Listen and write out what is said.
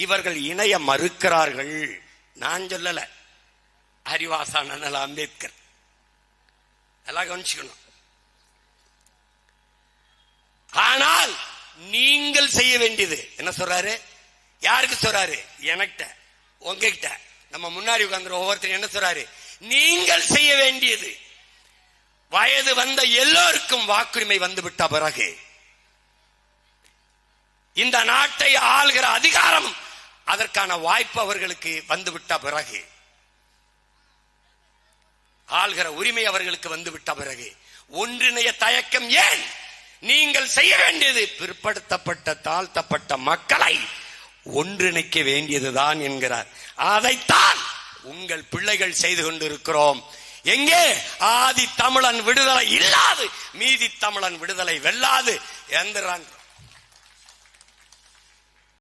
இவர்கள் இணைய மறுக்கிறார்கள். நான் சொல்லல, அறிவாசான அம்பேத்கர். எல்லாம் கவனிச்சுக்கணும். ஆனால் நீங்கள் செய்ய வேண்டியது என்ன சொல்றாரு? யாருக்கு சொல்றாரு? எனக்கிட்ட, உங்ககிட்ட, நம்ம முன்னாடி உட்கார்ந்து ஒவ்வொருத்தரும் என்ன சொல்றாரு? நீங்கள் செய்ய வேண்டியது, வயது வந்த எல்லோருக்கும் வாக்குரிமை வந்துவிட்ட பிறகு, இந்த நாட்டை ஆள்கிற அதிகாரம், அதற்கான வாய்ப்பு அவர்களுக்கு வந்துவிட்ட பிறகு, ஆள்கிற உரிமை அவர்களுக்கு வந்துவிட்ட பிறகு ஒன்றிணைய தயக்கம் ஏன்? நீங்கள் செய்ய வேண்டியது பிற்படுத்தப்பட்ட தாழ்த்தப்பட்ட மக்களை ஒன்றிணைக்க வேண்டியதுதான் என்கிறார். அதைத்தான் உங்கள் பிள்ளைகள் செய்து கொண்டிருக்கிறோம். எங்கே ஆதி தமிழன் விடுதலை இல்லாது மீதி தமிழன் விடுதலை வெல்லாது எந்திரான்